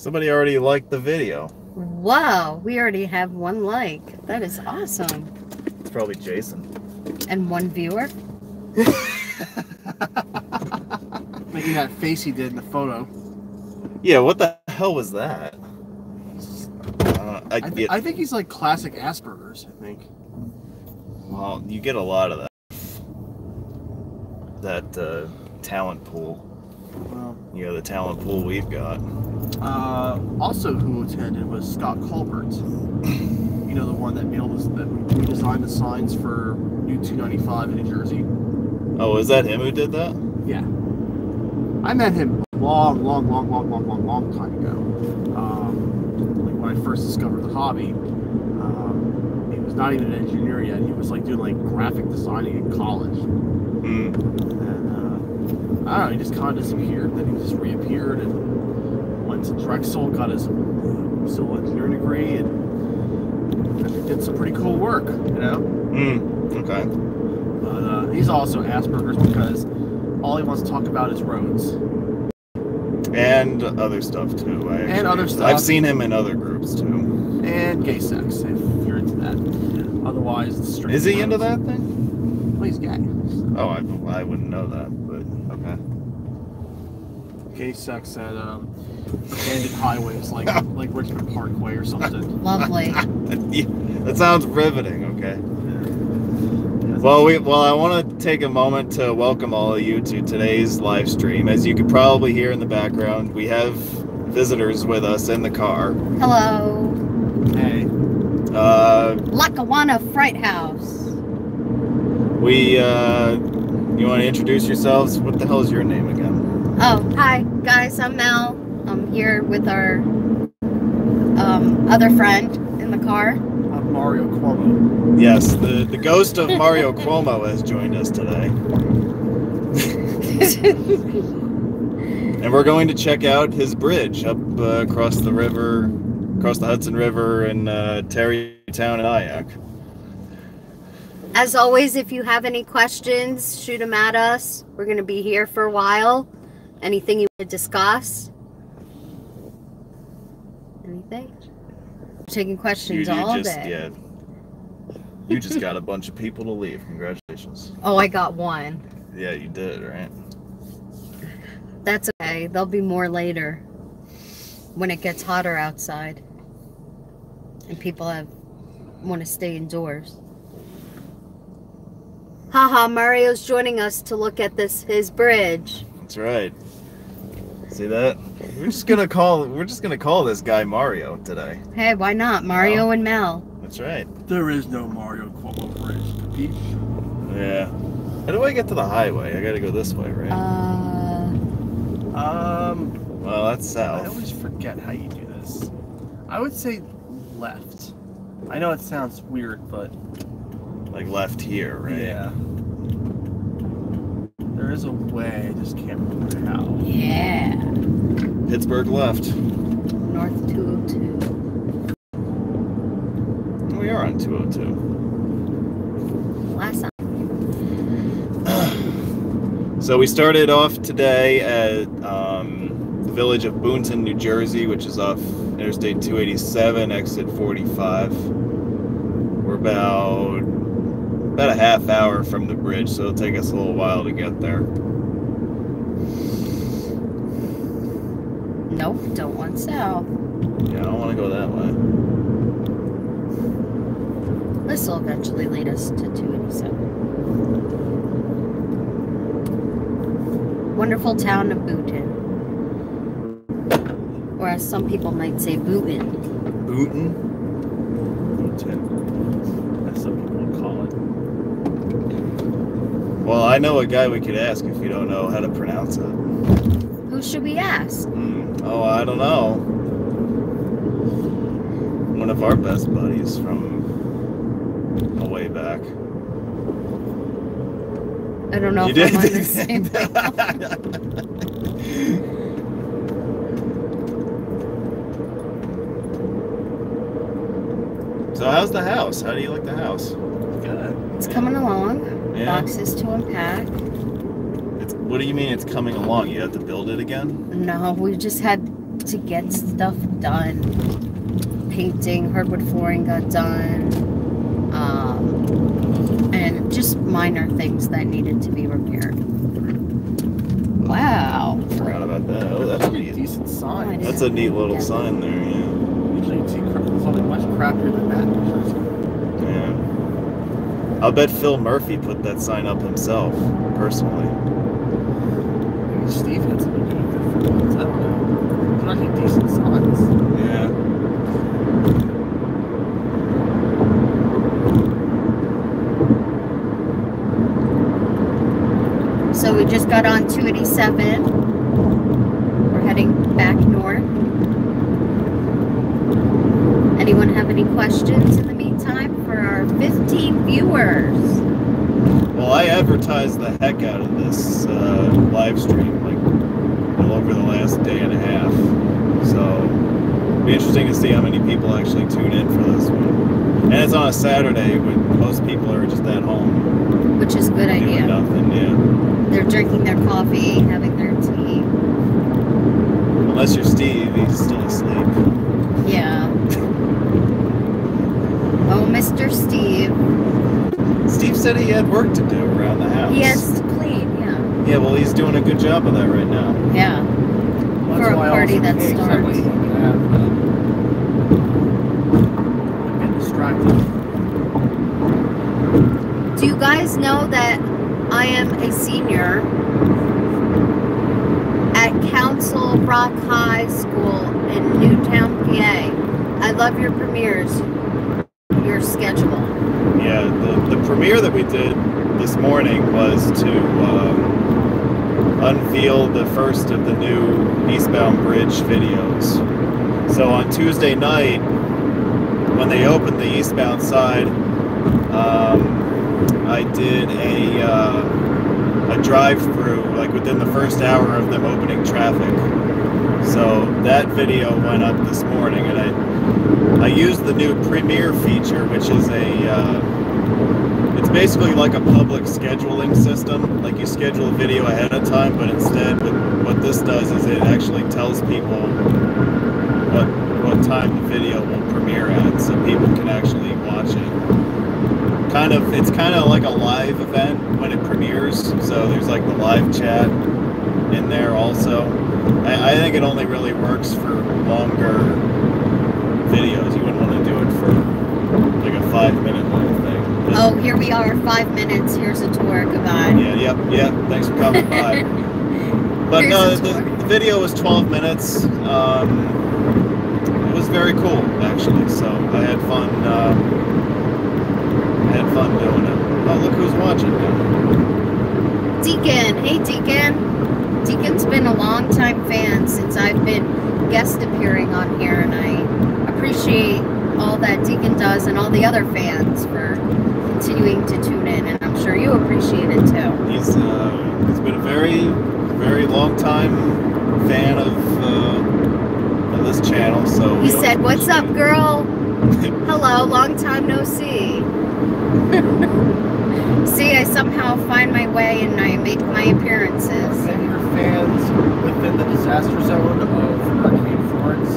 Somebody already liked the video. Wow, we already have 1 like. That is awesome. It's probably Jason. And 1 viewer? Making that face he did in the photo. Yeah, what the hell was that? I think he's like classic Asperger's, I think. Well, you get a lot of that talent pool. Well, You know, the talent pool we've got. also who attended was Scott Colbert. You know, the one that mailed us, that we designed the signs for New 295 in New Jersey. Oh, is that him who did that? Yeah. I met him a long time ago. Like when I first discovered the hobby. He was not even an engineer yet. He was like doing like graphic designing in college. Mm. And I don't know, he just kind of disappeared. Then he just reappeared and went to Drexel, got his civil engineering degree, and did some pretty cool work, you know? Okay. But he's also Asperger's because all he wants to talk about is roads. And other stuff too. Other stuff. I've seen him in other groups too. And gay sex, if you're into that. Otherwise, it's straight. Is he into that thing? Well, he's gay. Oh, I wouldn't know that, but okay. Gay sex at abandoned highways like Richmond Parkway or something. Lovely. That sounds riveting. Okay. Well, I want to take a moment to welcome all of you to today's live stream. As you could probably hear in the background, we have visitors with us in the car. Hello. Hey. Lackawanna Fright House. You want to introduce yourselves? What the hell is your name again? Oh, hi guys, I'm Mel. I'm here with our other friend in the car. I'm Mario Cuomo. Yes, the ghost of Mario Cuomo has joined us today. And we're going to check out his bridge up across the river, across the Hudson River in Terrytown and Nyack. As always, if you have any questions, shoot them at us. We're going to be here for a while. Anything you want to discuss? Anything? Taking questions all day. Yeah. You just got a bunch of people to leave. Congratulations. Oh, I got 1. Yeah, you did, right? That's okay. There'll be more later when it gets hotter outside and people want to stay indoors. Haha, Mario's joining us to look at his bridge. That's right. See that? We're just gonna call this guy Mario today. Hey, why not? Mario and Mel. That's right. There is no Mario Cuomo bridge. Peach. Yeah. How do I get to the highway? I gotta go this way, right? Well, that's south. I always forget how you do this. I would say left. I know it sounds weird, but Like left here, right? yeah. There is a way, I just can't remember how. Yeah. Pittsburgh left. North 202. We are on 202. Last time. So we started off today at the village of Boonton, New Jersey, which is off Interstate 287, exit 45. We're about a half hour from the bridge, so it'll take us a little while to get there. Nope, don't want south. Yeah, I don't want to go that way. This will eventually lead us to 287. Wonderful town of Boonton. Or as some people might say, Bootin. Boonton? As some people would call it. Well, I know a guy we could ask if you don't know how to pronounce it. Who should we ask? Oh, I don't know. One of our best buddies from a way back. I don't know You if I'm on did? the same thing. So how's the house? How do you like the house? Good. It's coming along. Yeah. Boxes to unpack. What do you mean it's coming along? You have to build it again? No, we just had to get stuff done. Painting, hardwood flooring got done. And just minor things that needed to be repaired. Wow. Forgot about that. Oh, that's Pretty neat. decent sign. Nice. That's a neat little Yeah. sign there, yeah. Usually you'd see something much crappier than that. Yeah. I'll bet Phil Murphy put that sign up himself, personally. Maybe Steve had something to do with it for once. I don't know. They're not getting decent signs. Yeah. So we just got on 287. We're heading back north. Anyone have any questions in the meantime for our 15 viewers? Well, I advertised the heck out of this live stream, like, all over the last day and a half. So, it'll be interesting to see how many people actually tune in for this one. And it's on a Saturday when most people are just at home. Which is a good Doing idea. nothing, yeah. They're drinking their coffee, having their tea. Unless you're Steve, he's still asleep. Yeah. Oh, Mr. Steve. Steve said he had work to do around the house. He has to clean, yeah. Yeah, well, he's doing a good job of that right now. Yeah. Well, For that's a why I party also that came, 'cause that way starts. you can have, get distracted. Do you guys know that I am a senior at Council Rock High School in Newtown, PA? I love your premieres, your schedule. Yeah, the premiere that we did this morning was to unveil the first of the new Eastbound Bridge videos. So on Tuesday night, when they opened the eastbound side, I did a drive-through, like within the first hour of them opening traffic. So that video went up this morning, and I used the new Premiere feature, which is it's basically like a public scheduling system. Like you schedule a video ahead of time, but instead what this does is it actually tells people what time the video will premiere at, so people can actually watch it. It's kind of like a live event when it premieres, so there's like the live chat in there also. I think it only really works for longer videos. You wouldn't want to do it for like a 5-minute long thing. Oh, here we are, 5 minutes. Here's a tour. Goodbye. Yeah, thanks for coming by. But no, Here's a the tour. video was 12 minutes. It was very cool, actually, so I had fun doing it. Oh, look who's watching now. Deacon. Hey, Deacon. Deacon's been a long-time fan since I've been guest appearing on here, and I appreciate all that Deacon does and all the other fans for continuing to tune in, and I'm sure you appreciate it too. He's been a very, very long time fan of this channel, so He said, "What's up, girl? Hello, long time no see." See, I somehow find my way and I make my appearances. Any of your fans within the disaster zone of Hurricane Florence?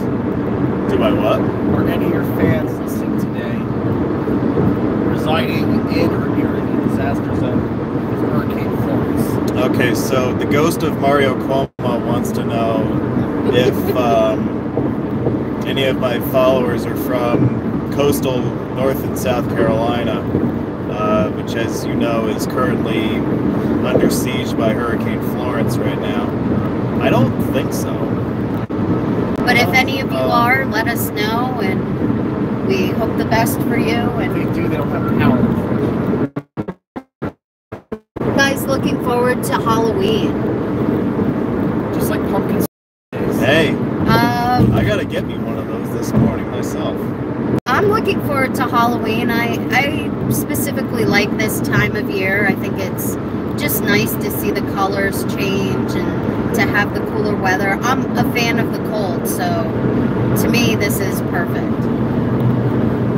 Do I what? Or any of your fans listening today residing in or near the disaster zone of Hurricane Florence? Okay, so the ghost of Mario Cuomo wants to know if any of my followers are from coastal North and South Carolina, which, as you know, is currently under siege by Hurricane Florence right now. I don't think so. But if any of you are, let us know, and we hope the best for you. If And they do, they don't have power. you guys looking forward to Halloween? Just like pumpkin days. Hey, I gotta get me one of those this morning myself. I'm looking forward to Halloween. I specifically like this time of year. I think it's just nice to see the colors change and to have the cooler weather. I'm a fan of the cold, so to me this is perfect.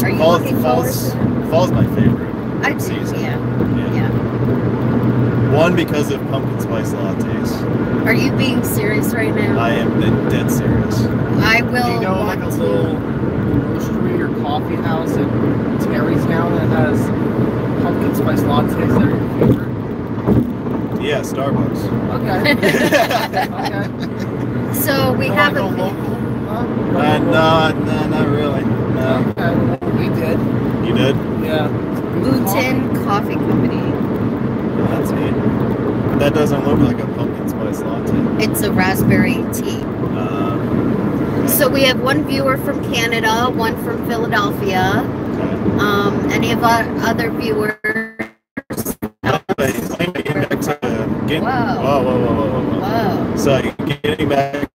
Are you looking forward to it? Fall's my favorite I'd say, season. yeah. One, because of pumpkin spice lattes. Are you being serious right now? I am dead serious. you know, like a little roastery or coffee house in Terrytown that has pumpkin spice lattes that are your favorite? Yeah, Starbucks. Okay. Okay. So we You have wanna a go local? Huh? No, not really. No. Okay. We did. You did? Yeah. Boonton Coffee Company. That's neat. That doesn't look like a pumpkin spice latte. It's a raspberry tea. So we have one viewer from Canada, one from Philadelphia. Okay. Any of our other viewers? Whoa. Whoa. So getting back,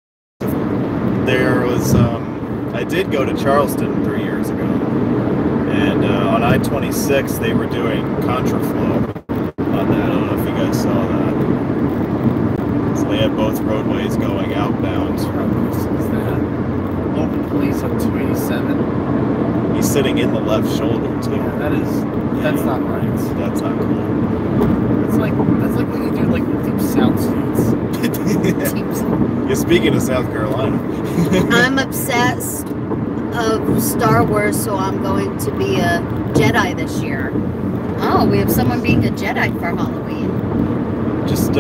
there was I did go to Charleston 3 years ago, and on I-26 they were doing contraflow on that. I don't know if you guys saw that. So they had both roadways going outbound. Is that local police on 287? He's sitting in the left shoulder too. Yeah, that's not right. That's not cool. That's like when you do like deep sound suits. You're speaking of South Carolina. I'm obsessed of Star Wars, so I'm going to be a Jedi this year. Oh, we have someone being a Jedi for Halloween. Just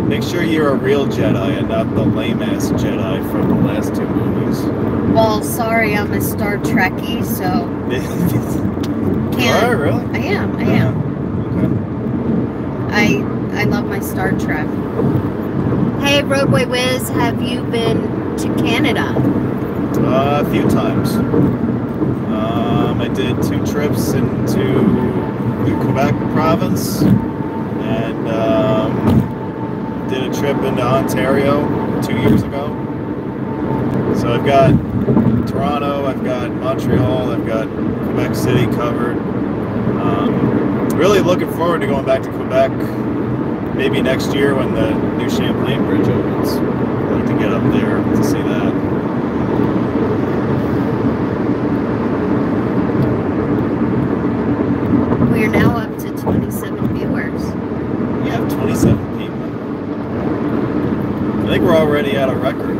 make sure you're a real Jedi and not the lame-ass Jedi from the last two movies. Well, sorry, I'm a Star Trekkie, so can't. Alright, really? I am. Okay. I love my Star Trek. Hey, Roadway Wiz, have you been to Canada? A few times. I did 2 trips into the Quebec province, and did a trip into Ontario 2 years ago. So I've got Toronto, I've got Montreal, I've got Quebec City covered. Really looking forward to going back to Quebec maybe next year when the new Champlain Bridge opens. I'd like to get up there to see that. We are now up to 27 viewers. We have 27 people. I think we're already at a record.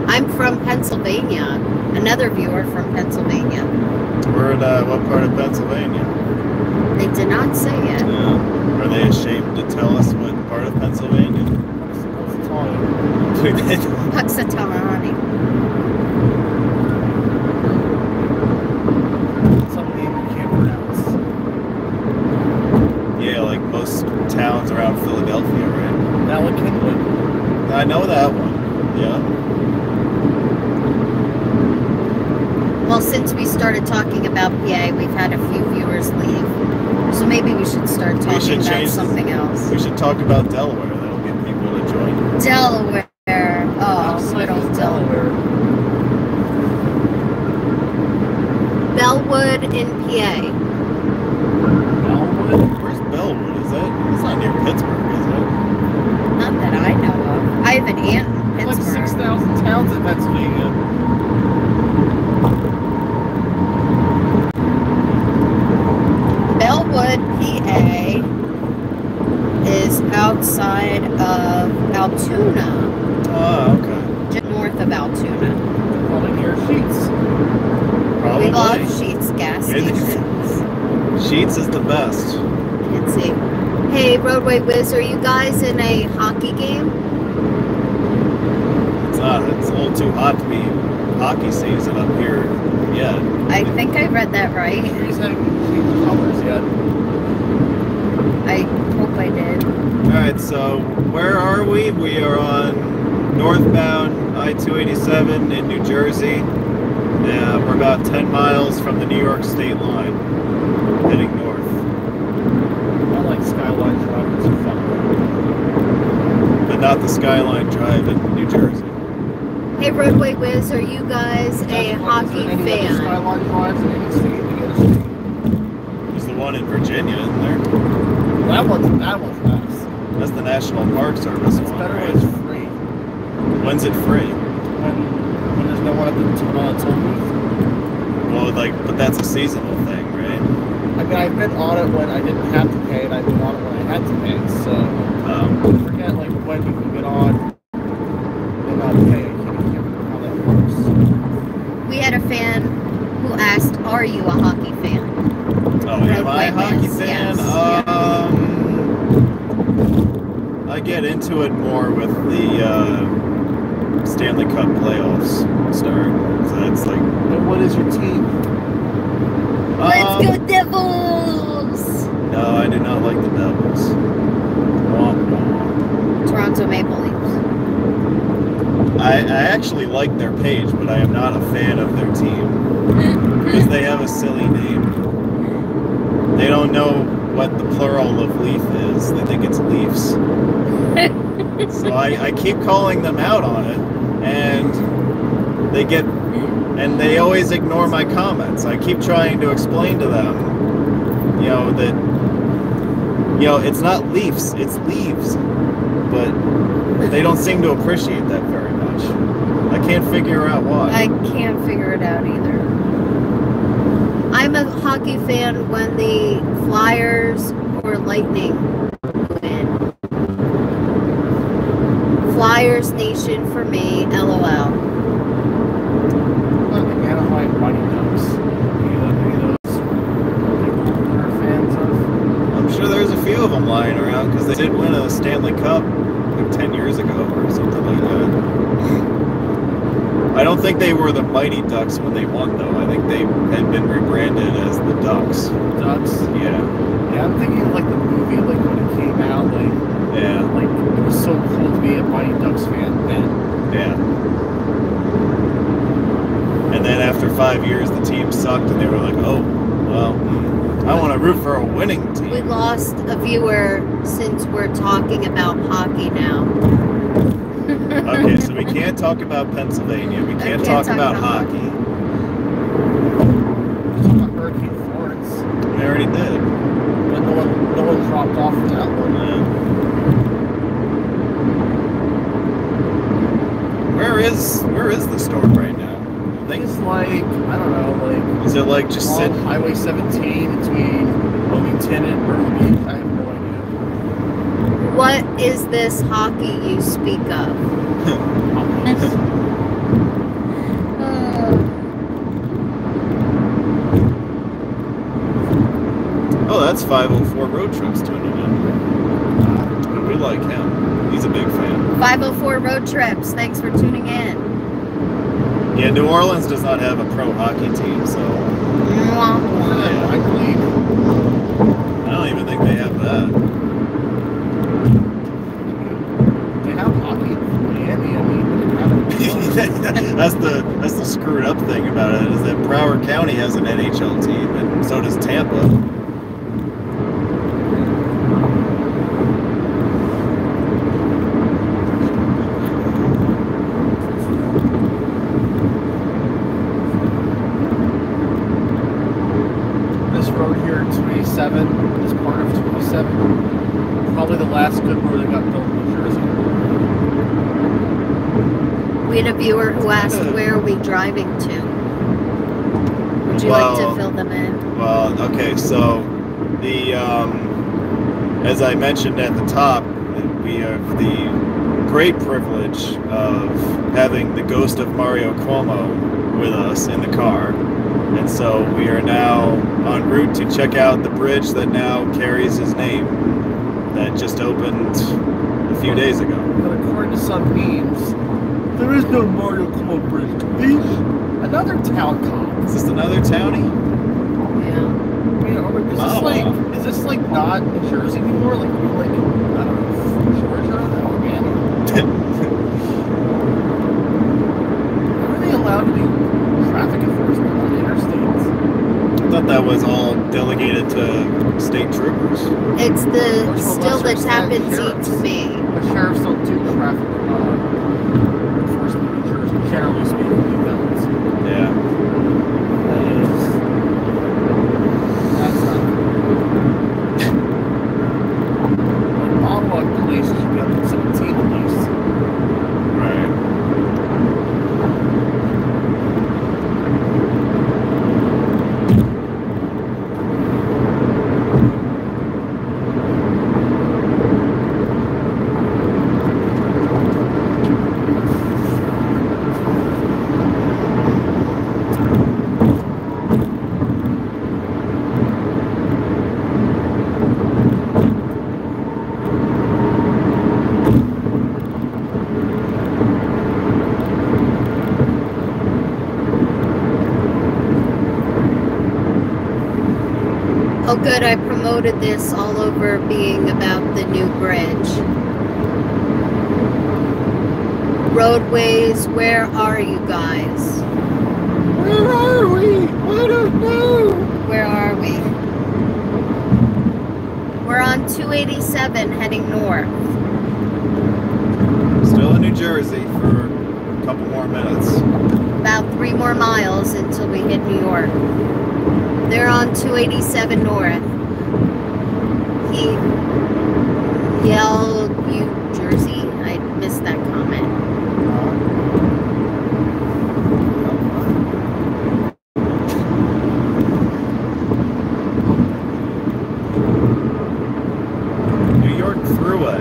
I'm from Pennsylvania. Another viewer from Pennsylvania. We're in what part of Pennsylvania? They did not say it. Are they ashamed to tell us what part of Pennsylvania? Puxatawny. Some name you can't pronounce. Yeah, like most towns around Philadelphia, right? Malakinwood. I know that one. Yeah. Well, since we started talking about PA, we've had a few viewers leave. So maybe we should start talking about something else. We should talk about Delaware. That'll get people to join. Delaware. Oh, good old Delaware. Bellwood in PA. Bellwood? Where's Bellwood? Is that? It's not near Pittsburgh, is it? Not that I know of. I have an aunt in Like Pittsburgh. 6,000 towns in Pennsylvania. Bellwood, PA is outside of Altoona. Oh, okay. Just north of Altoona. Probably near Sheets. Probably. We love Sheets gas stations. Sheets is the best. Can't see. Hey, Roadway Wiz, are you guys in a hockey game? It's not. It's a little too hot to be hockey season up here yet. I think I read that right. Sheets haven't changed the colors yet. I hope I did. Alright, so where are we? We are on northbound I-287 in New Jersey. We're about 10 miles from the New York state line, heading north. I like Skyline Drive. It's fun. But not the Skyline Drive in New Jersey. Hey, Roadway Wiz, are you guys a hockey Any other fan? Skyline Drives in any state? Any other state? There's the one in Virginia, isn't there? That one's nice. That's the National Park Service It's one, better right? when it's free. When's it free? When there's there's no one at the toll booth. Well, like, but that's a seasonal thing, right? I mean, I've been on it when I didn't have to pay, and I've been on it when I had to pay. So I forget like when you can get on and not pay. I can't remember how that works. We had a fan who asked, "Are you a hockey fan?" Oh, am I a hockey fan? Yes. I get into it more with the Stanley Cup playoffs start. So that's like. And what is your team? Let's go Devils! No, I do not like the Devils. Toronto Maple Leafs. I actually like their page, but I am not a fan of their team because they have a silly name. They don't know what the plural of leaf is. They think it's leafs. So I keep calling them out on it, and they always ignore my comments. I keep trying to explain to them, that it's not leafs, it's leaves. But they don't seem to appreciate that very much. I can't figure out why. I can't figure it out either. I'm a hockey fan when the Flyers or Lightning win. Flyers Nation for me, LOL. Well, the Anaheim Mighty Ducks. Any of those people are fans of? I'm sure there's a few of them lying around because they did win a Stanley Cup like 10 years ago or something like that. I don't think they were the Mighty Ducks when they won, though. I think they had been rebranded as the Ducks. Ducks? Yeah. Yeah, I'm thinking of like the movie, like when it came out, like, Yeah. like it was so cool to be a Mighty Ducks fan then. Yeah. And then after 5 years, the team sucked, and they were like, oh, well, I want to root for a winning team. We lost a viewer since we're talking about hockey now. Okay, so we can't talk about Pennsylvania. We can't talk about hockey. Talk about Hurricane Florence. We already did. But no one dropped off for that one. Yeah. Where is the storm right now? I think it's like, I don't know, like... Is it like just on sitting? Highway 17 between Wilmington and Burnaby? I have no idea. What is this hockey you speak of? Oh, that's 504 Road Trips tuning in. We like him. He's a big fan. 504 Road Trips, thanks for tuning in. Yeah, New Orleans does not have a pro hockey team, so Yeah, I believe. I don't even think they have that. They have hockey in Miami. I mean, that's the screwed up thing about it, is that Broward County has an NHL team, and so does Tampa. this road here, 287, is part of 287. Probably the last good road that got built in New Jersey. We had a viewer who asked, where are we driving to? Would you like to fill them in? Well, okay, so the as I mentioned at the top, we have the great privilege of having the ghost of Mario Cuomo with us in the car. And so we are now en route to check out the bridge that now carries his name, that just opened a few days ago. But according to some memes, there is no Mario Cuomo Bridge. Beach, another town cop. Is this another townie? Yeah. Is this like not New Jersey anymore? Like we're like, I don't know, Georgia, Alabama. How are they allowed to do traffic enforcement on interstates? I thought that was all delegated to state troopers. It's still the Tappan Zee to me. But sheriffs don't do traffic enforcement in New Jersey, generally speaking, they don't. Yeah. That's not good. Like Ottawa police should be up to 17 at least. Right. good, I promoted this all over being about the new bridge. Roadways, where are you guys? Where are we? I don't know. Where are we? We're on 287 heading north. Still in New Jersey for a couple more minutes. About 3 more miles until we hit New York. They're on 287 north. He yelled, New Jersey? I missed that comment. New York Thruway.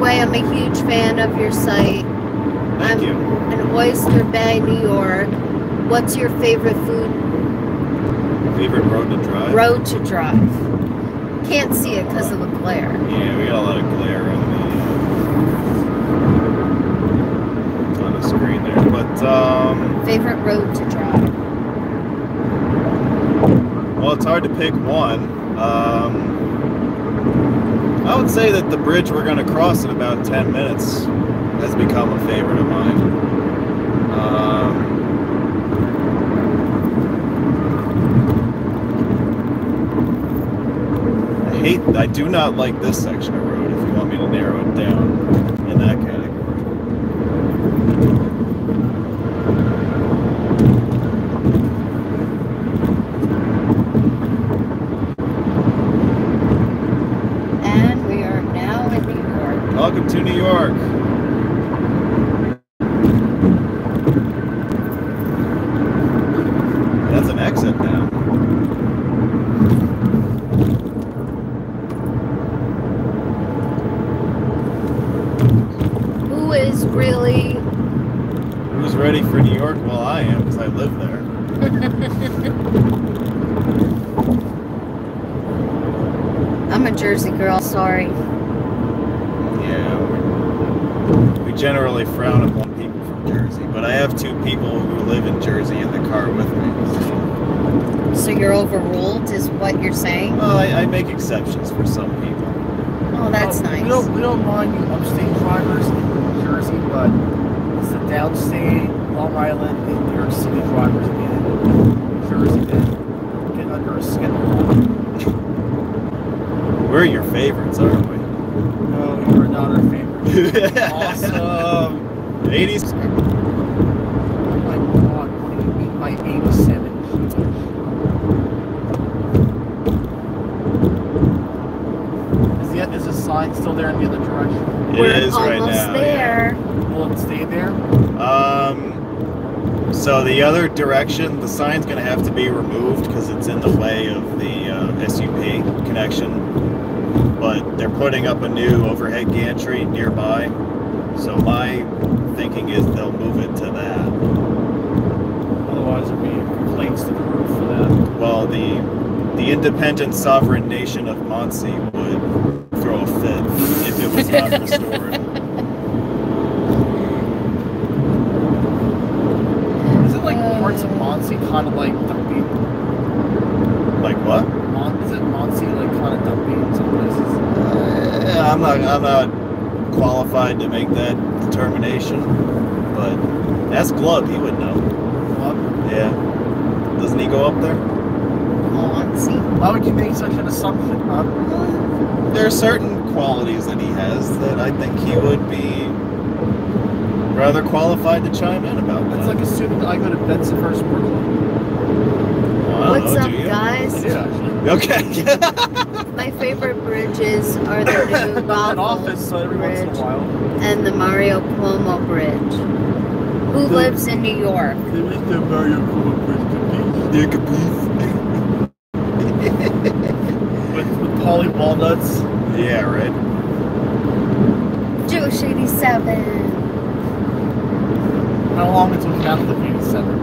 I'm a huge fan of your site. Thank you. In Oyster Bay, New York. What's your favorite food? Favorite road to drive? Road to drive. Can't see it because of the glare. Yeah, we got a lot of glare on the screen there. But favorite road to drive? Well, it's hard to pick one. I would say that the bridge we're going to cross in about 10 minutes has become a favorite of mine. I do not like this section of road, if you want me to narrow it down in that category. And we are now in New York. Welcome to New York. That's an exit now. Who's ready for New York? Well, I am, because I live there. I'm a Jersey girl, sorry. Yeah, we generally frown upon people from Jersey, but I have 2 people who live in Jersey in the car with me. So you're overruled, is what you're saying? Well, I make exceptions for some people. Oh, that's nice. We don't mind you upstate drivers in Jersey, but it's the downstate, Long Island, and New York City drivers again. Jersey, man, get under a skin. We're your favorites, aren't we? No, you're not our favorite. Awesome. 80s. Oh my God, what do you mean by 87? Is the sign still there in the other direction? We're is right now. almost there. Yeah. Will it stay there? So the other direction, the sign's going to have to be removed because it's in the way of the SUP connection. But they're putting up a new overhead gantry nearby. So my thinking is they'll move it to that. Otherwise, there'll be complaints to the roof for that. Well, the independent sovereign nation of Muncie would throw a fit if it was not restored. Isn't like parts of Muncie kind of like dumpy? Like what? Isn't Muncie like kind of dumpy in some places? I'm not qualified to make that determination, but ask Glub, he would know. Glub? Yeah. Doesn't he go up there? Muncie. Why would you make such an assumption, huh? There are certain qualities that he has that I think he would be rather qualified to chime in about. It's like assuming that I go to Bensonhurst, Brooklyn. Well, What's up, guys? Yeah. Okay. My favorite bridges are the new An Golf office every once in a Bridge while. and the Mario Cuomo Bridge. Who lives in New York? There is the Mario Cuomo Bridge with Polly Walnuts. Yeah, right. Jewish 87. How long until Catholic 87?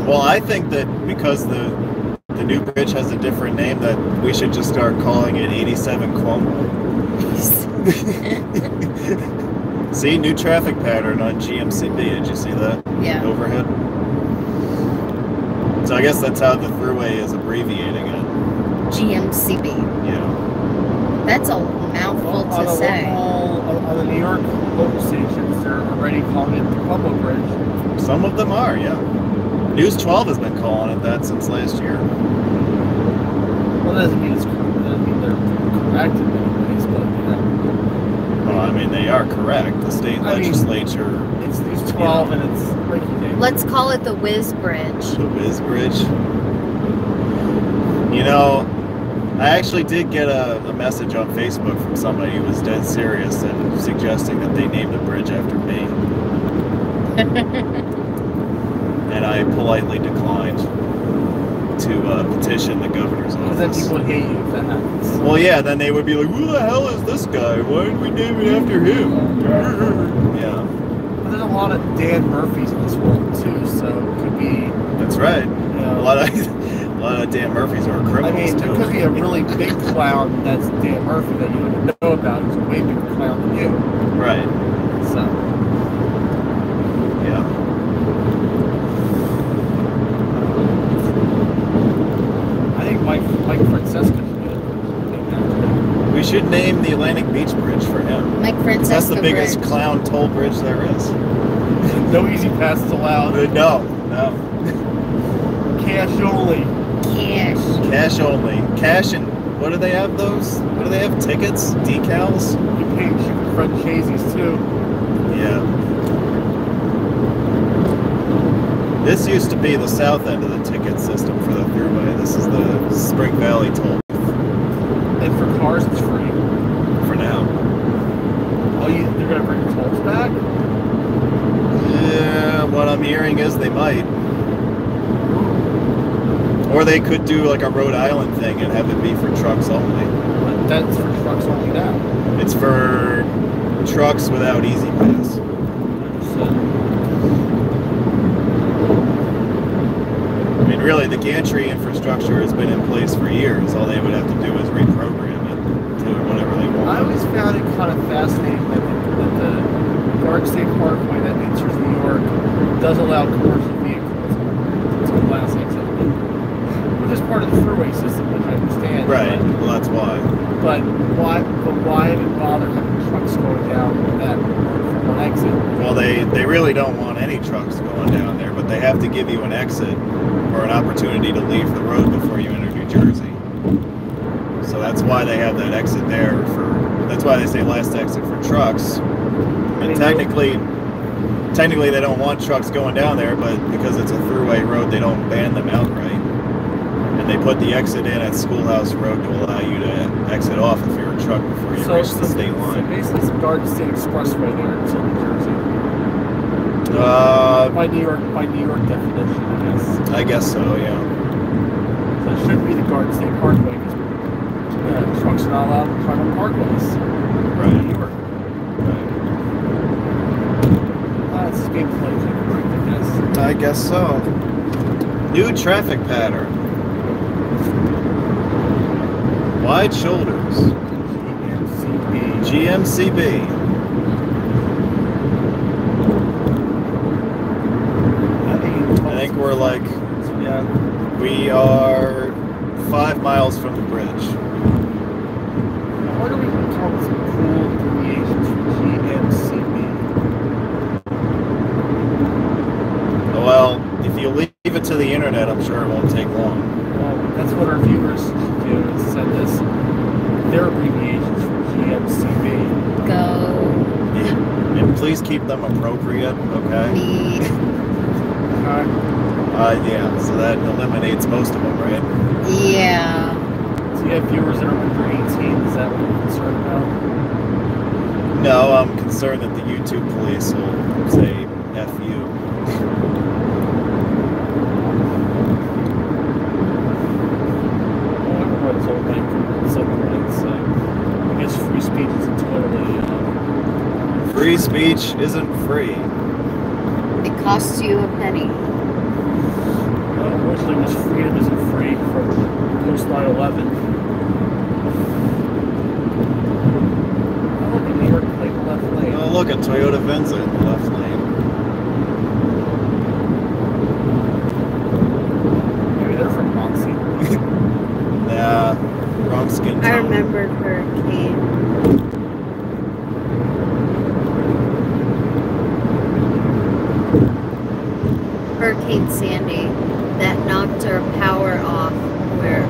Well, I think that because the new bridge has a different name, that we should just start calling it 87 Cuomo. See, new traffic pattern on GMCB. Did you see that? Yeah. Overhead. So I guess that's how the thruway is abbreviating it. GMCB. Yeah. That's a mouthful on to say. On the New York local stations, they're already calling it the Cuomo Bridge. Some of them are, yeah. News 12 has been calling it that since last year. Well, that doesn't mean it's correct. That doesn't mean they're correct in many ways, but Well, I mean, they are correct. The state legislature. It's News 12 and it's breaking news. Let's call it the Whiz Bridge. The Whiz Bridge. You know, I actually did get a message on Facebook from somebody who was dead serious and suggesting that they named a bridge after me. And I politely declined to petition the governor's Because then office. people hate you if that happens. Well, yeah, then they would be like, who the hell is this guy? Why did we name it after him? Yeah. But there's a lot of Dan Murphys in this world too, so it could be. That's right. You know, A lot of Dan Murphys are criminals, I mean, there too. could be a really big clown that's Dan Murphy that you don't know about who's a way bigger clown than you. Right. So. Yeah. I think Mike Francesca should get it. We should name the Atlantic Beach Bridge for him. Mike Francesca That's the biggest Bridge. clown toll bridge there is. No easy passes allowed. No. Cash only. Cash. Cash only. Cash and what do they have those? What do they have? Tickets? Decals? You pay your friend Chazy's too. Yeah. This used to be the south end of the ticket system for the thruway. This is the Spring Valley toll And for cars, it's free. for now. Oh, they're gonna bring tolls back? Yeah, what I'm hearing is they might. Or they could do like a Rhode Island thing and have it be for trucks only. But that's for trucks only now. It's for trucks without Easy Pass. I mean, really, the gantry infrastructure has been in place for years. All they would have to do is reprogram it to whatever they want. I always found it kind of fascinating that the Garden State Parkway that enters New York does allow commercial vehicles to Class 6, which is part of the thruway system, which I understand. Right. Well, that's why. But why even bother having trucks going down that from one exit? Well, they really don't want any trucks going down there, but they have to give you an exit or an opportunity to leave the road before you enter New Jersey. So that's why they have that exit there that's why they say last exit for trucks. And technically they don't want trucks going down there, but because it's a thruway road, they don't ban them outright. And they put the exit in at Schoolhouse Road to allow you to exit off if you're a truck before you reach the state So line. basically it's Garden State Expressway there until New Jersey. By New York definition, I guess. I guess so, yeah. So it should be the Garden State Parkway because trucks are not allowed to drive on parkways. Right. In New York. It's just being politically correct, I guess. I guess so. New traffic pattern. Wide shoulders. GMCB. I think we're like, Yeah. we are 5 miles from the bridge. What do we call this cool abbreviations for GMCB? Well, if you leave it to the internet, I'm sure it won't take long. Well, that's what our viewers should do, is send us their abbreviations for GMCB. Go. And please keep them appropriate, okay? Me. car? Yeah, so that eliminates most of them, right? Yeah. So you have viewers that are under 18, is that what you're concerned about? No, I'm concerned that the YouTube police will say F you. Well, everyone's own right to civil rights, so I guess free speech isn't totally, Free speech isn't free. It costs you a penny. unfortunately, this freedom isn't free from post 9/11. Oh, look, New York plate left lane. Oh, look, a Toyota Venza in the left lane. Maybe they're from Moxie. Nah, wrong skin tone. I remembered Hurricane. Hurricane Sandy that knocked our power off where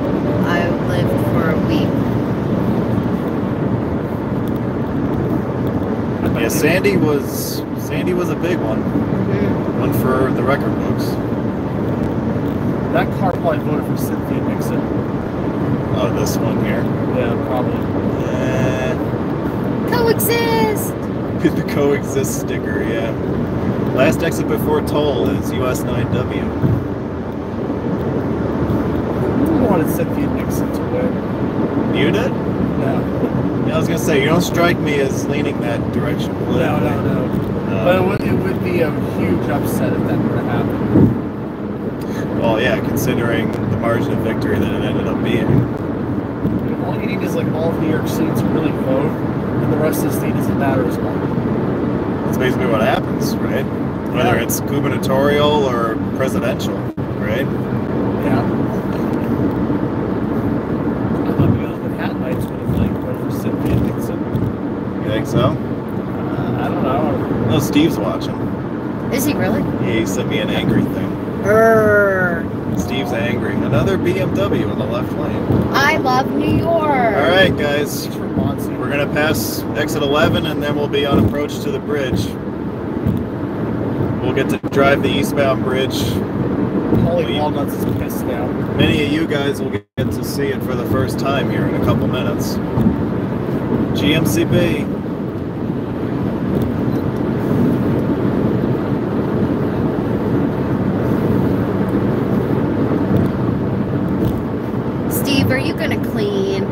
I lived for a week. Yeah, Sandy was a big one. Mm-hmm. One for the record books. That car probably voted for Cynthia Nixon. Oh, this one here. Yeah, probably. Coexist! The coexist sticker, yeah. Last exit before toll is US 9W. Who wanted Cynthia Nixon to win? You did? No. Yeah, I was gonna say, you don't strike me as leaning that direction. No. But it would be a huge upset if that were to happen. Well, yeah, considering the margin of victory that it ended up being. All you need is like all of New York City to really vote, and the rest of the state doesn't matter as much. That's basically what happens, right? Whether it's gubernatorial or presidential, right? Yeah. I thought the Manhattanites would have like voted for Cynthia Nixon. You think so? I don't know. No, Steve's watching. Is he really? Yeah, he sent me an angry thing. Steve's angry. Another BMW in the left lane. I love New York. All right, guys. He's from Monty. We're going to pass exit 11, and then we'll be on approach to the bridge. We'll get to drive the eastbound bridge. Holy Walnuts is pissed now. Many of you guys will get to see it for the first time here in a couple minutes. GMCB. Steve, are you gonna clean?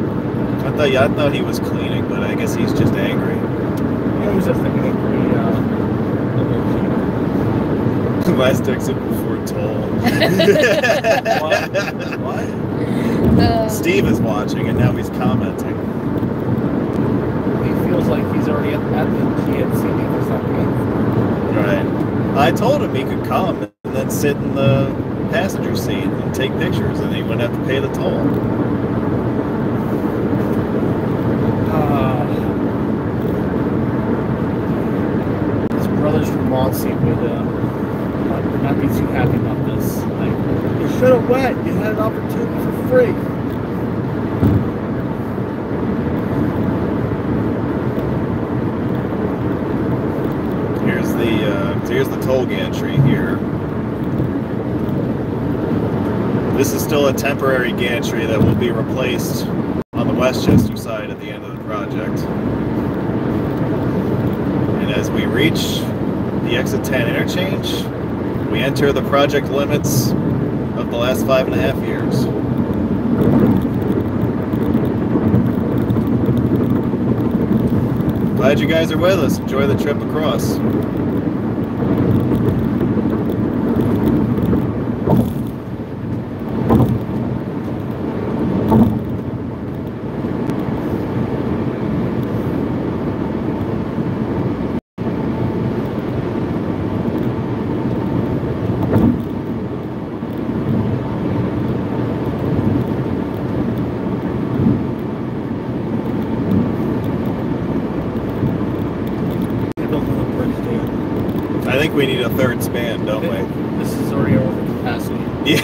I thought he was cleaning, but I guess he's just angry. He was just thinking angry. Last exit before toll. What? Steve is watching, and now he's commenting. He feels like he's already at the GNC or something. Right. I told him he could come and then sit in the passenger seat and take pictures, and he wouldn't have to pay the toll. His brothers from Monty would not be too happy about this. Like, you should have went. You had an opportunity for free. Here's the toll gantry here. This is still a temporary gantry that will be replaced on the Westchester side at the end of the project. And as we reach the exit 10 interchange, we enter the project limits of the last 5.5 years. Glad you guys are with us. Enjoy the trip across. I think we need a third span, don't we? This is already over capacity. Yeah.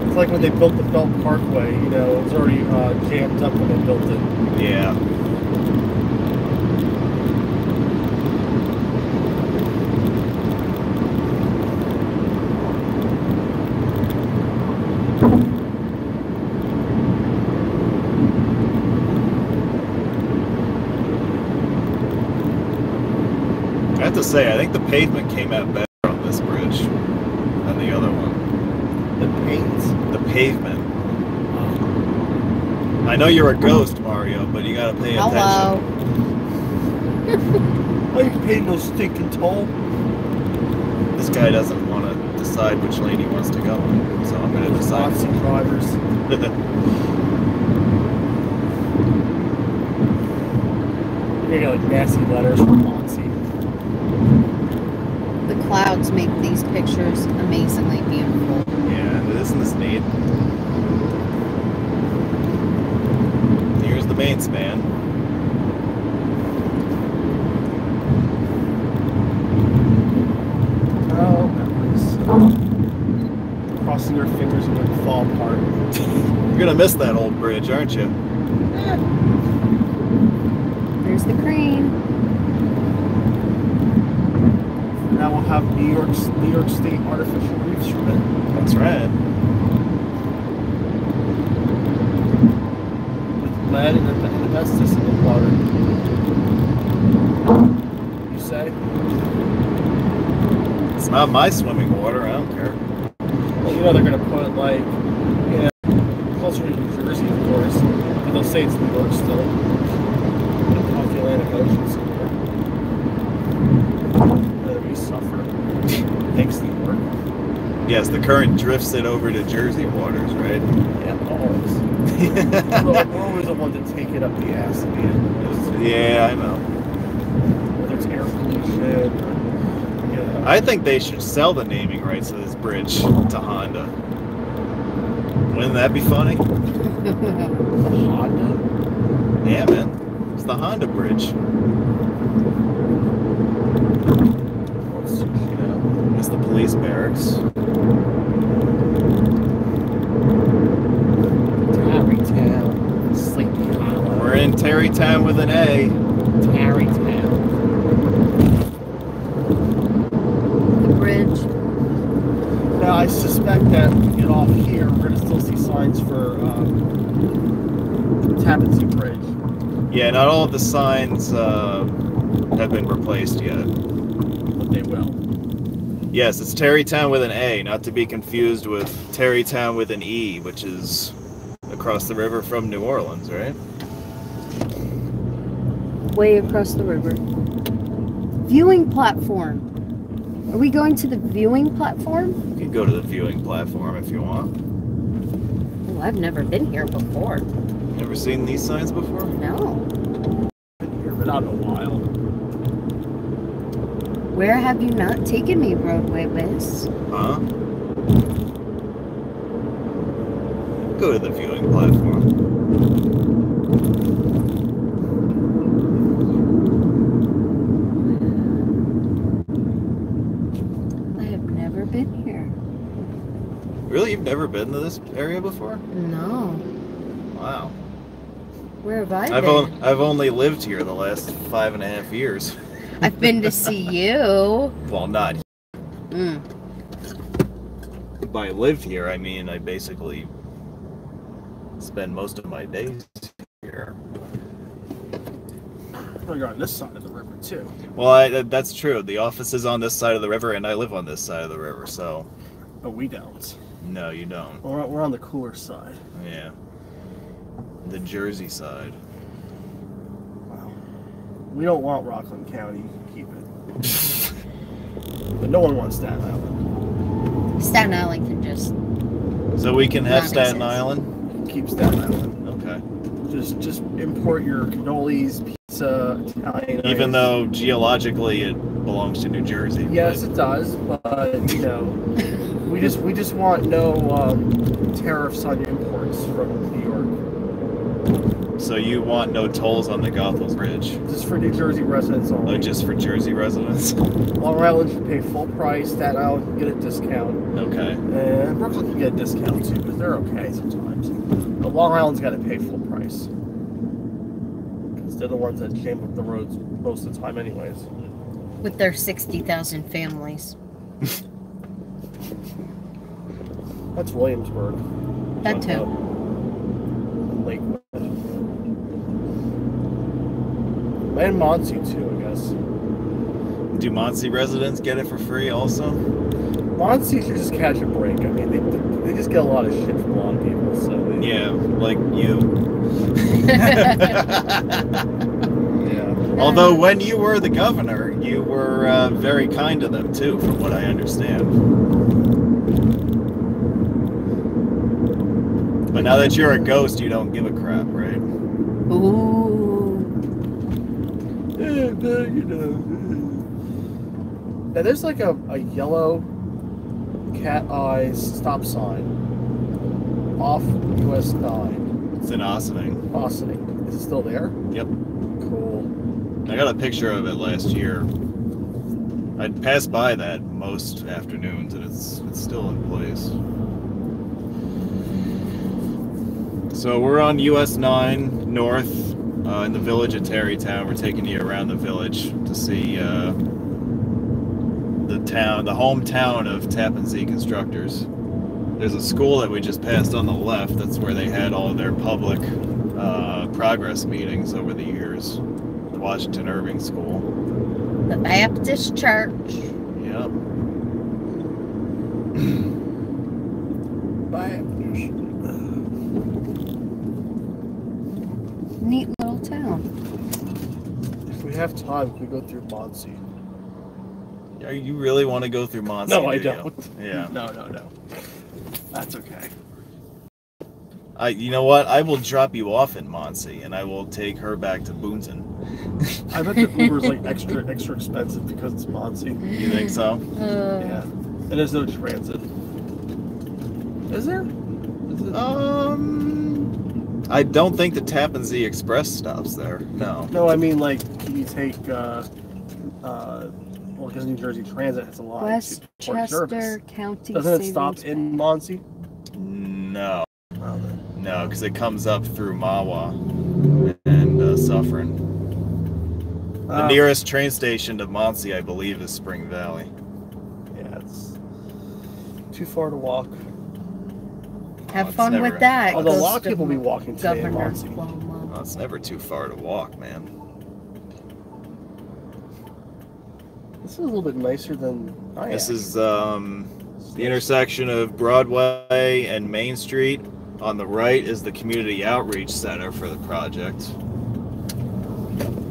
It's like when they built the Belt Parkway, you know, it was already jammed up when they built it. Yeah. I have to say, I think the pavement came out better on this bridge than the other one. The paint. The pavement. I know you're a ghost, Mario, but you gotta pay Hello. attention. I ain't paying no stinking toll. This guy doesn't want to decide which lane he wants to go in, so I'm gonna decide. Nazi drivers. You're gonna get like nasty letters from Nazi. The clouds make these pictures amazingly beautiful. Yeah, isn't this neat? Here's the main span. Oh, memories. Crossing your fingers and then fall apart. You're gonna miss that old bridge, aren't you? There's the crane. Now we'll have New York State artificial reefs from it. That's right. With lead and asbestos in the water. You say? It's not my swimming water, I don't care. Well, you know they're gonna put like, closer to New Jersey, of course. But they'll say it's New York still. Off the Atlantic Ocean somewhere. Whether we suffer. Thanks, New York. Yes, the current drifts it over to Jersey waters, right? Yeah, always. We're always the one to take it up the ass, man. Yeah, I know. Whether it's air pollution or, I think they should sell the naming rights of this bridge to Honda. Wouldn't that be funny? Honda? Yeah, man. It's the Honda bridge. It's the police barracks. Tarrytown. Sleepy Hollow. We're in Tarrytown with an A. Tarrytown. The bridge. Now, I suspect that when we get off here, we're going to still see signs for Tappan Zee Bridge. Yeah, not all of the signs have been replaced yet. But they will. Yes, it's Tarrytown with an A, not to be confused with Tarrytown with an E, which is across the river from New Orleans, right? Way across the river. Viewing platform. Are we going to the viewing platform? You can go to the viewing platform if you want. Oh, I've never been here before. Never seen these signs before? No. Been here, but not in a while. Where have you not taken me, Roadway Wiz? Huh? Go to the viewing platform. I have never been here. Really? You've never been to this area before? No. Wow. Where have I been? I've only lived here the last 5.5 years. I've been to see you. Well, not Mm. by live here, I mean I basically spend most of my days here. Well, you're on this side of the river, too. Well, that's true. The office is on this side of the river, and I live on this side of the river, so... But we don't. No, you don't. We're on the cooler side. Yeah. The Jersey side. Wow. We don't want Rockland County. Keep it. But no one wants Staten Island. Staten Island can just... So we can have Non-exist. Staten Island? Keep Staten Island. Okay. Just import your cannolis, pizza, Italian. Even ice. though geologically it belongs to New Jersey. Yes, it does, but you know, we just want no tariffs on imports from New York. So you want no tolls on the Goethals Bridge? Just for New Jersey residents only. Just for Jersey residents? Long Island should pay full price. Staten Island can get a discount. Okay. And Brooklyn can get a discount too, because they're okay sometimes. But Long Island's got to pay full price. Because they're the ones that jam up the roads most of the time anyways. With their 60,000 families. That's Williamsburg. That too. Lakewood. And Muncie too, I guess. Do Muncie residents get it for free also? Muncie should just catch a break. I mean, they just get a lot of shit from a lot of people. So they, Yeah, like you. yeah. Although when you were the governor, you were very kind to them too, from what I understand. But now that you're a ghost, you don't give a crap, right? Ooh. You know. Now there's like a yellow cat eyes stop sign off US 9. It's in Ossining. Ossining. Is it still there? Yep. Cool. I got a picture of it last year. I'd pass by that most afternoons, and it's still in place. So we're on US 9 north in the village of Tarrytown. We're taking you around the village to see the hometown of Tappan Zee Constructors. There's a school that we just passed on the left. That's where they had all their public progress meetings over the years. The Washington Irving School. The Baptist Church. Yep. Baptist. Neat little town. If we have time, we go through Muncie. You really want to go through Muncie? No, I do you? don't. Yeah. No. That's okay. You know what? I will drop you off in Muncie, and I will take her back to Boonton. I bet the Uber's like extra expensive because it's Muncie. You think so? Yeah. And there's no transit. Is there? Is it? I don't think the Tappan Zee Express stops there. No. No, I mean like, can you take well, because New Jersey Transit has a line to Port Jervis. Westchester County. Doesn't it stop Savings in Bank. Muncie? No. Well, then. No, because it comes up through Mawa and Suffern. The nearest train station to Muncie, I believe, is Spring Valley. Yeah, it's too far to walk. Have it's fun never- with that. Although a Goes lot of to people be walking today in Governor Muncie. Cuomo. Well, it's never too far to walk, man. This is a little bit nicer than I This am. is the intersection of Broadway and Main Street. On the right is the Community Outreach Center for the project.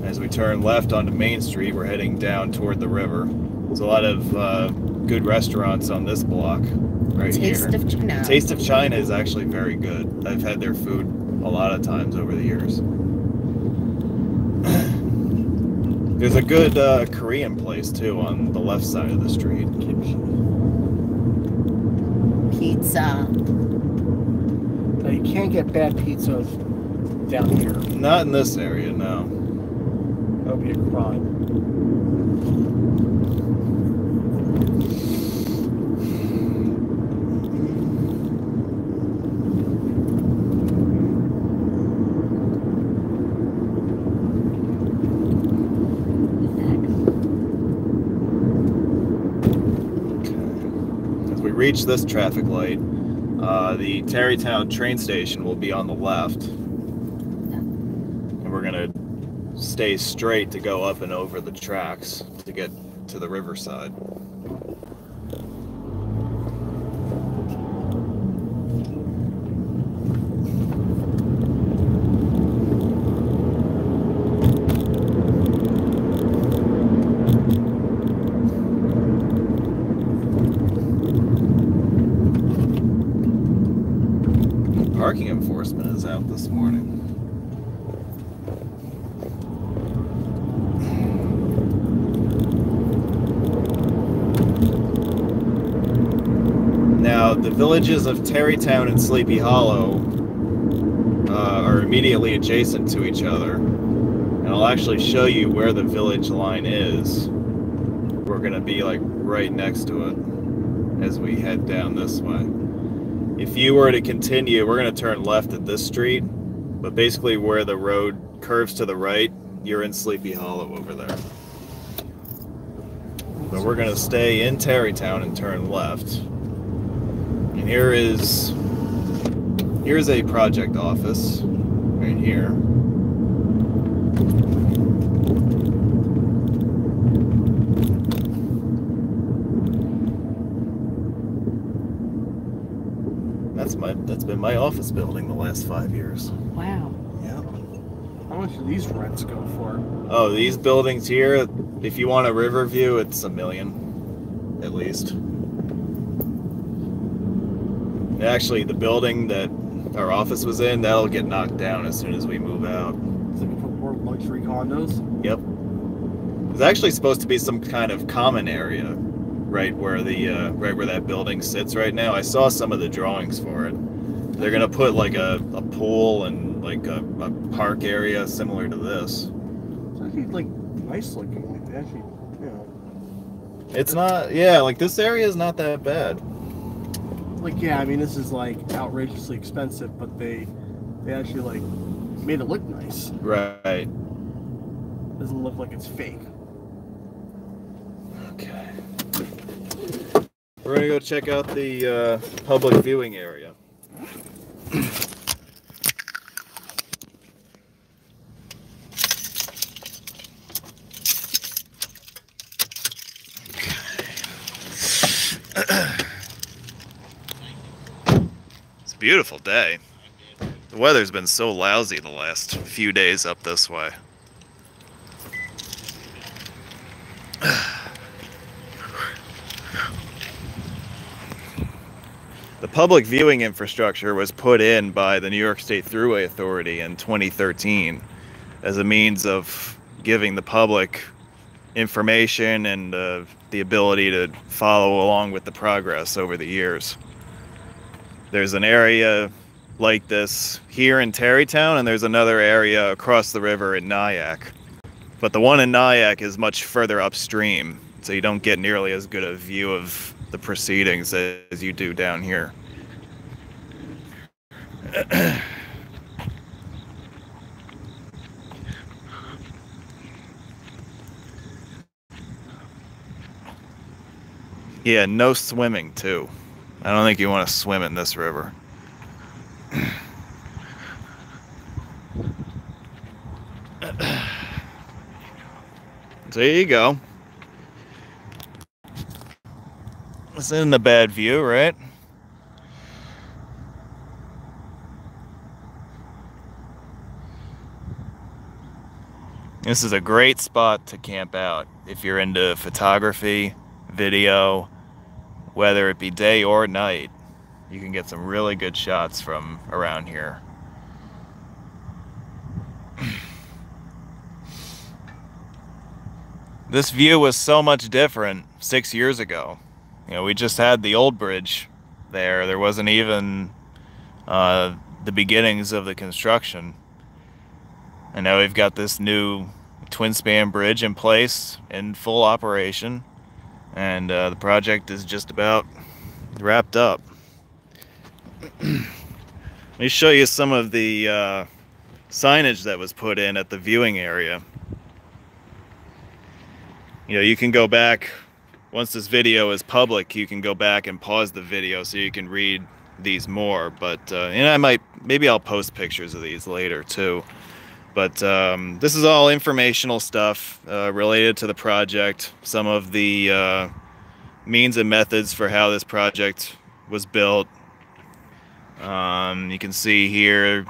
As we turn left onto Main Street, we're heading down toward the river. There's a lot of good restaurants on this block right Taste here. of China. Taste of China is actually very good. I've had their food a lot of times over the years. There's a good Korean place too on the left side of the street. Pizza. Now, you can't get bad pizza down here. Not in this area, no. That would be a crime. As we reach this traffic light, the Tarrytown train station will be on the left. And we're going to stay straight to go up and over the tracks to get to the riverside. Parking enforcement is out this morning. Now, the villages of Tarrytown and Sleepy Hollow are immediately adjacent to each other. And I'll actually show you where the village line is. We're going to be like right next to it as we head down this way. If you were to continue, we're going to turn left at this street, but basically where the road curves to the right, you're in Sleepy Hollow over there. But we're going to stay in Tarrytown and turn left. And here is here's a project office right here. That's been my office building the last 5 years. Wow. Yeah. How much do these rents go for? Oh, these buildings here, if you want a river view, it's $1 million, at least. Actually, the building that our office was in, that'll get knocked down as soon as we move out. So we put more luxury condos? Yep. There's actually supposed to be some kind of common area right where that building sits right now. I saw some of the drawings for it. They're gonna put like a pool and like a park area similar to this. It's actually like nice looking. Like they actually, It's not, yeah, like this area is not that bad. like yeah. I mean, this is like outrageously expensive, but they actually like made it look nice. Right. Doesn't look like it's fake. Okay. We're gonna go check out the public viewing area. It's a beautiful day. The weather's been so lousy the last few days up this way. The public viewing infrastructure was put in by the New York State Thruway Authority in 2013 as a means of giving the public information and the ability to follow along with the progress over the years. There's an area like this here in Tarrytown, and there's another area across the river in Nyack. But the one in Nyack is much further upstream, so you don't get nearly as good a view of the proceedings as you do down here. Yeah, no swimming too. I don't think you want to swim in this river. So there you go. This isn't a bad view, right? This is a great spot to camp out if you're into photography, video, whether it be day or night. You can get some really good shots from around here. This view was so much different 6 years ago. You know, we just had the old bridge there. There wasn't even the beginnings of the construction. And now we've got this new twin span bridge in place in full operation. And the project is just about wrapped up. Let me show you some of the signage that was put in at the viewing area. You know, you can go back, once this video is public, you can go back and pause the video so you can read these more. But, and maybe I'll post pictures of these later too. But this is all informational stuff related to the project, some of the means and methods for how this project was built. You can see here,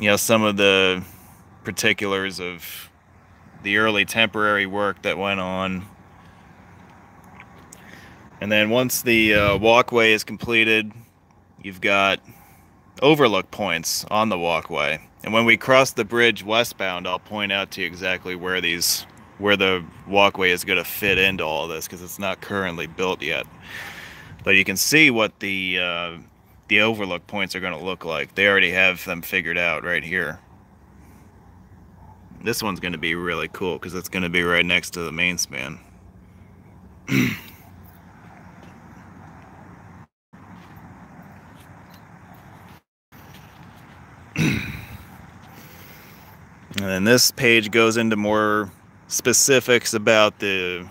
you know, some of the particulars of the early temporary work that went on. And then once the walkway is completed, you've got overlook points on the walkway. And when we cross the bridge westbound, I'll point out to you exactly where the walkway is going to fit into all this, because it's not currently built yet. But you can see what the overlook points are going to look like. They already have them figured out right here. This one's going to be really cool because it's going to be right next to the main span. And then this page goes into more specifics about the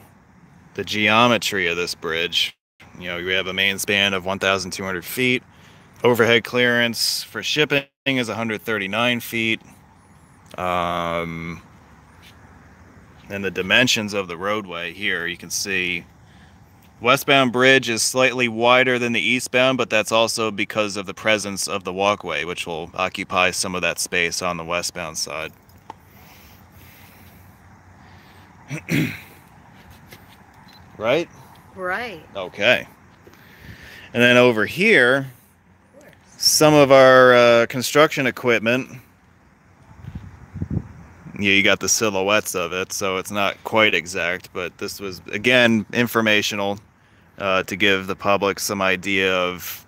geometry of this bridge. You know, we have a main span of 1,200 feet. Overhead clearance for shipping is 139 feet. And the dimensions of the roadway here, you can see westbound bridge is slightly wider than the eastbound, but that's also because of the presence of the walkway, which will occupy some of that space on the westbound side. Right? Right. Okay. And then over here, some of our construction equipment. Yeah, you got the silhouettes of it, so it's not quite exact, but this was, again, informational to give the public some idea of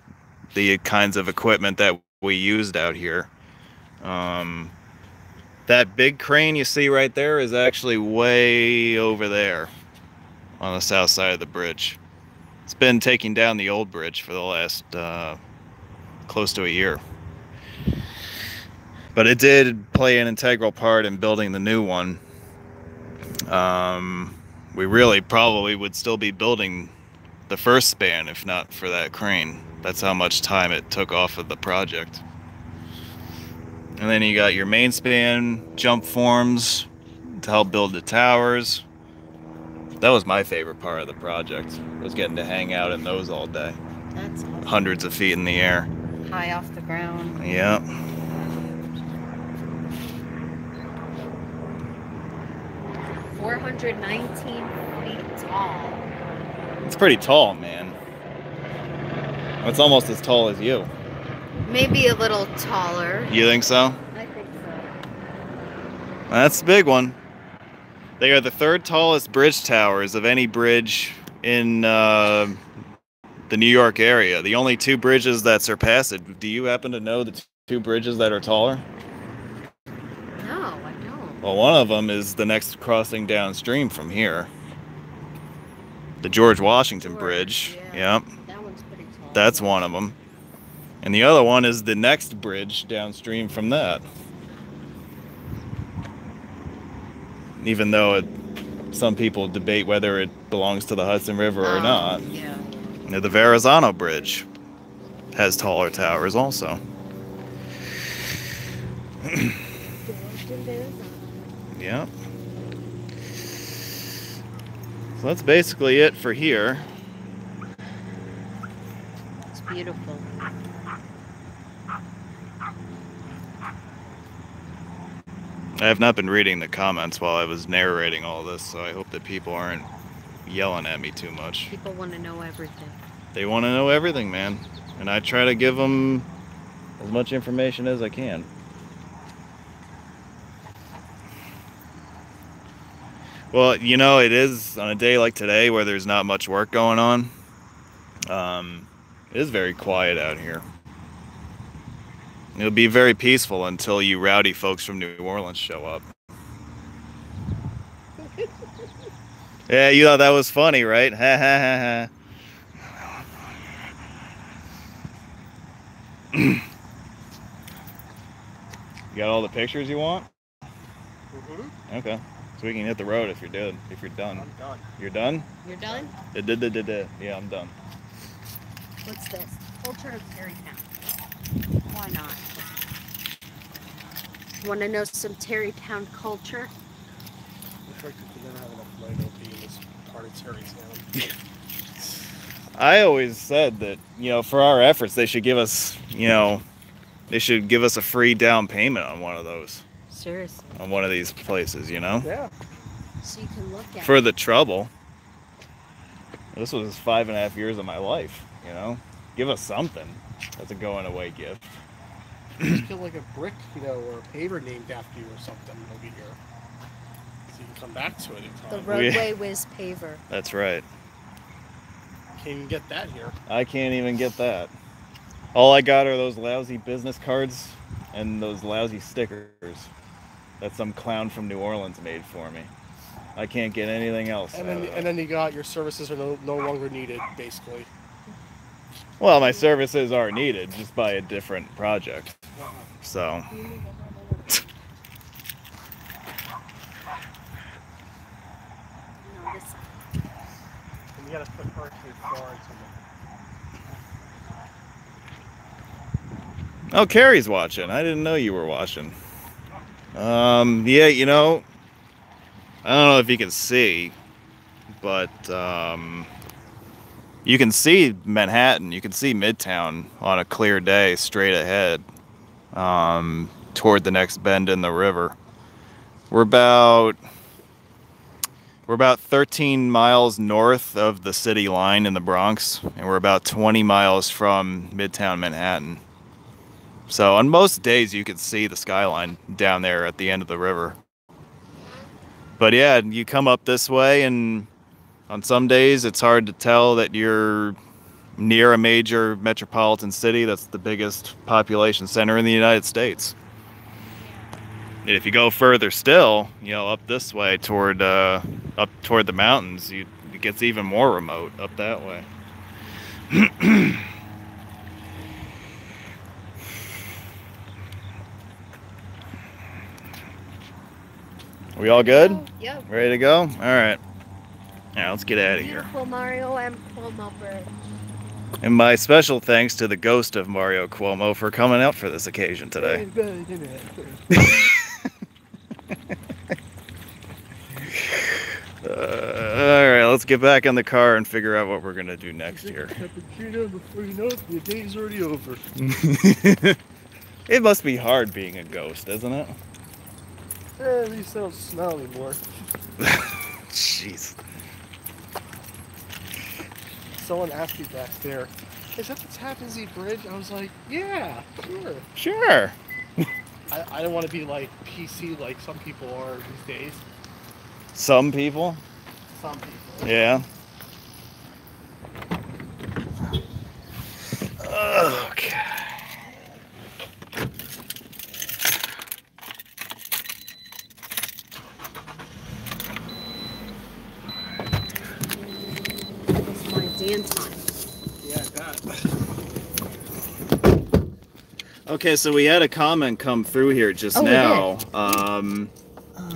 the kinds of equipment that we used out here. That big crane you see right there is actually way over there on the south side of the bridge. It's been taking down the old bridge for the last close to a year. But it did play an integral part in building the new one. We really probably would still be building the first span if not for that crane. That's how much time it took off of the project. And then you got your main span jump forms to help build the towers. That was my favorite part of the project, was getting to hang out in those all day. That's awesome. Hundreds of feet in the air. High off the ground. Yep. 419 feet tall. It's pretty tall, man. It's almost as tall as you. Maybe a little taller. You think so? I think so. That's the big one. They are the third tallest bridge towers of any bridge in the New York area. The only two bridges that surpass it. Do you happen to know the two bridges that are taller? No, I don't. Well, one of them is the next crossing downstream from here. The George Washington Bridge. Yeah. Yep. That one's pretty tall. That's one of them. And the other one is the next bridge downstream from that. Even though some people debate whether it belongs to the Hudson River or not. Yeah. The Verrazano Bridge has taller towers also. Yep. So that's basically it for here. It's beautiful. I have not been reading the comments while I was narrating all this, so I hope that people aren't yelling at me too much. People want to know everything. They want to know everything, man. And I try to give them as much information as I can. Well, you know, it is on a day like today where there's not much work going on. It is very quiet out here. It'll be very peaceful until you rowdy folks from New Orleans show up. Yeah, you thought that was funny, right? Ha ha ha ha. You got all the pictures you want? Mm-hmm. Okay. So we can hit the road if you're done. I'm done. You're done? You're done? Yeah, I'm done. What's this? Culture of Terrytown. Why not? Want to know some Terrytown culture? Looks like they never have enough money to be in this part of Terrytown. I always said that, you know, for our efforts, they should give us, you know, they should give us a free down payment on one of those. Seriously. On one of these places, you know? Yeah. So you can look at For it. the trouble. This was 5.5 years of my life, you know? Give us something. That's a going away gift. Just get like a brick, you know, or a paver named after you or something over here. So you can come back to it in The time. roadway whiz paver. That's right. Can't even get that here. I can't even get that. All I got are those lousy business cards and those lousy stickers that some clown from New Orleans made for me. I can't get anything else. And then you got your services are no longer needed, basically. Well, my services are needed just by a different project. So. No, this And you gotta put Hurricane Florence in Oh, Carrie's watching. I didn't know you were watching. Yeah, you know, I don't know if you can see, but you can see Manhattan. You can see Midtown on a clear day straight ahead, toward the next bend in the river. We're about 13 miles north of the city line in the Bronx, and we're about 20 miles from Midtown Manhattan. So on most days you can see the skyline down there at the end of the river. But yeah, you come up this way, and on some days it's hard to tell that you're near a major metropolitan city that's the biggest population center in the United States. And if you go further still, you know, up this way toward up toward the mountains, it gets even more remote up that way. We all good? Yep. Ready to go? All right. Now let's get out of here. Beautiful Mario and Cuomo Bridge. And my special thanks to the ghost of Mario Cuomo for coming out for this occasion today. All right, let's get back in the car and figure out what we're gonna do next year. Cappuccino before you know it, the day's already over. It must be hard being a ghost, isn't it? At least I don't smell anymore. Jeez. Someone asked me back there, is that the Tappan Zee Bridge? I was like, yeah, sure. Sure. I don't want to be like PC like some people are these days. Some people? Some people. Yeah. Okay. It's my Dan time. Yeah, that. Okay, so we had a comment come through here just Oh, we now.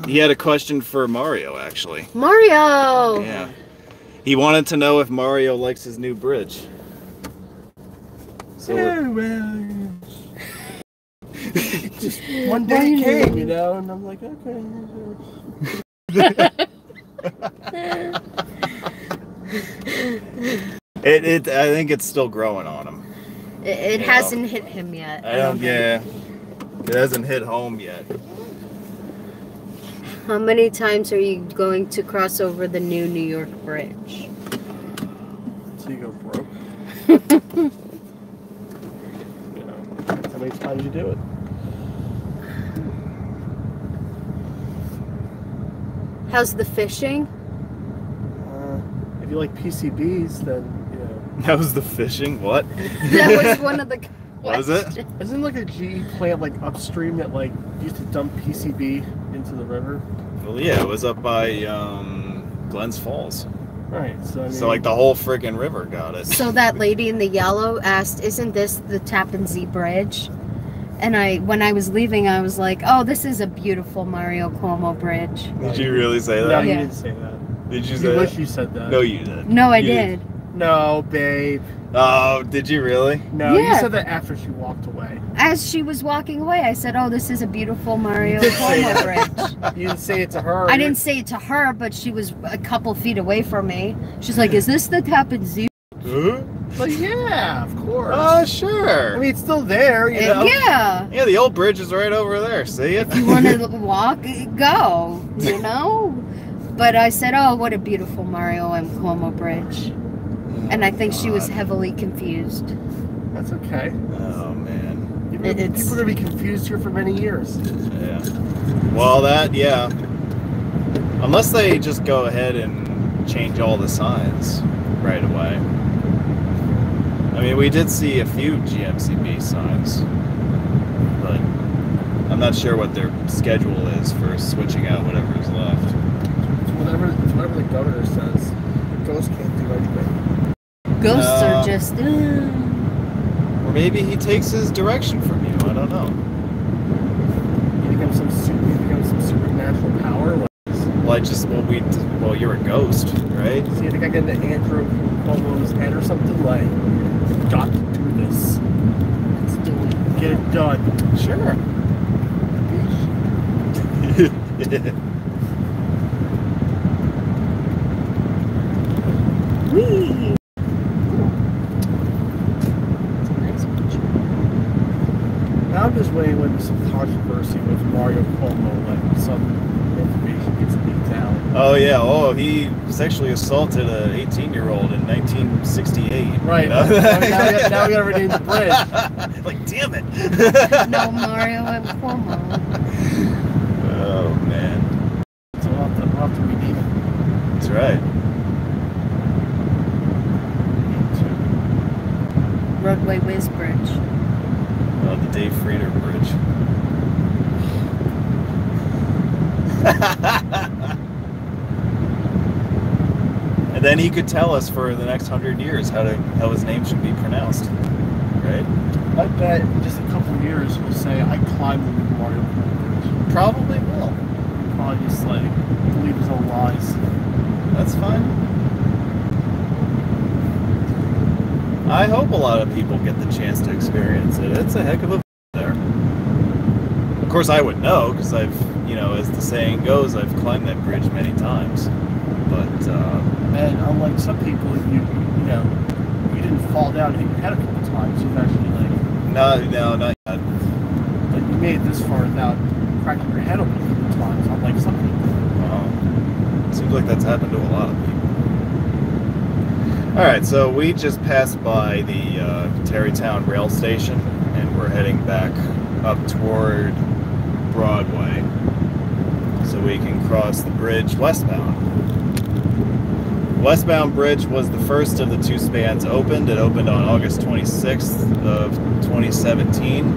He had a question for Mario, actually. Mario! Yeah. He wanted to know if Mario likes his new bridge. So Yeah, well, just one day it came, you know, and I'm like, okay. I think it's still growing on him. It hasn't hit him yet. Yeah. It hasn't hit home yet. How many times are you going to cross over the new New York Bridge? So you go broke. You know, how many times you do it? How's the fishing? If you like PCBs, then, you know. That was the fishing? What? That was one of the Was it? questions. Isn't like a GE plant like upstream that like used to dump PCB into the river? Well, yeah, it was up by Glens Falls. Right, so I mean, So like the whole friggin' river got it. So that lady in the yellow asked, "Isn't this the Tappan Zee Bridge?" And when I was leaving, I was like, "Oh, this is a beautiful Mario Cuomo bridge." Did you really say no, that? you Yeah. didn't say that. Did you You say wish that? you said that. No, you did. No, I You did. No, babe. Oh, did you really? No, you Yeah. said that after she walked away. As she was walking away, I said, "Oh, this is a beautiful Mario did say Cuomo that. bridge." You didn't say it to her. I didn't say it to her, but she was a couple feet away from me. She's like, "Is this the Tappan Zee?" Huh? But yeah, of course. Oh, sure. I mean, it's still there, you know. Yeah. Yeah, the old bridge is right over there. See it? If you want to walk, go. You know. But I said, "Oh, what a beautiful Mario and Cuomo bridge," and I think she was heavily confused. That's okay. Oh man. People are gonna be confused here for many years. Yeah. Well, yeah. Unless they just go ahead and change all the signs right away. I mean, we did see a few GMCB signs, but I'm not sure what their schedule is for switching out whatever is left. It's whatever the governor says. Ghosts can't do anything. Ghosts No. are just. Or maybe he takes his direction from you. I don't know. You become some supernatural power. Well, you're a ghost, right? So you think I get into Andrew Cuomo's head or something like, got to do this. Still get it Done. Sure. Whee! It's a nice picture. Now I'm just waiting with some controversy with Mario Cuomo, like some information gets leaked out. Oh yeah. Oh, he sexually assaulted a 18-year-old in 1968. Right. You know? Now we gotta rename the bridge. Like, damn it. No Mario and Cuomo. Oh man. So we'll have to rename it. That's right. Roadway Whiz Bridge. Oh, the Dave Frieder Bridge. And then he could tell us for the next 100 years how his name should be pronounced, right? I bet in just a couple of years we'll say I climbed the new Mario Cuomo bridge. Probably will. Probably just like believe his own lies. That's fine. I hope a lot of people get the chance to experience it. It's a heck of a there. Of course, I would know because I've, as the saying goes, I've climbed that bridge many times. But And unlike some people, you didn't fall down and hit your head a couple times. You've actually no, not yet. like you made it this far without cracking your head open a couple times. Unlike some people. Seems like that's happened to a lot of people. All right, so we just passed by the Tarrytown rail station, and we're heading back up toward Broadway so we can cross the bridge westbound. Westbound bridge was the first of the two spans opened. It opened on August 26th of 2017.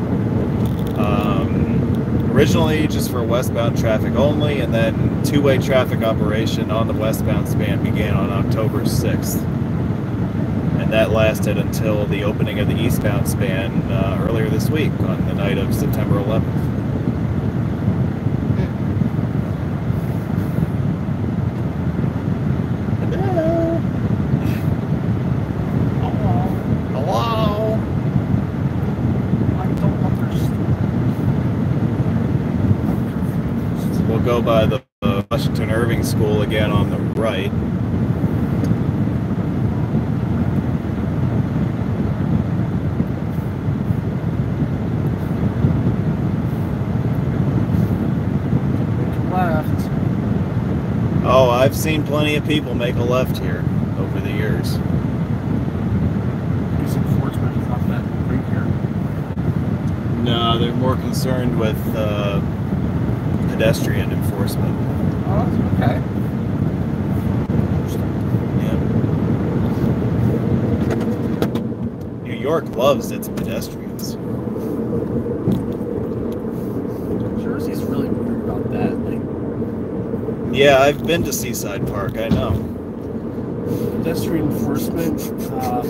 Originally just for westbound traffic only, and then two-way traffic operation on the westbound span began on October 6th. And that lasted until the opening of the eastbound span earlier this week on the night of September 11th. Hello? I don't understand. We'll go by the Washington Irving School again on the right. Left. Oh, I've seen plenty of people make a left here over the years. Police enforcement is not that great here. No, they're more concerned with pedestrian enforcement. Oh, that's okay. Yeah. New York loves its pedestrians. Jersey's really weird about that. Like, Yeah, I've been to Seaside Park, I know. pedestrian enforcement. Oh,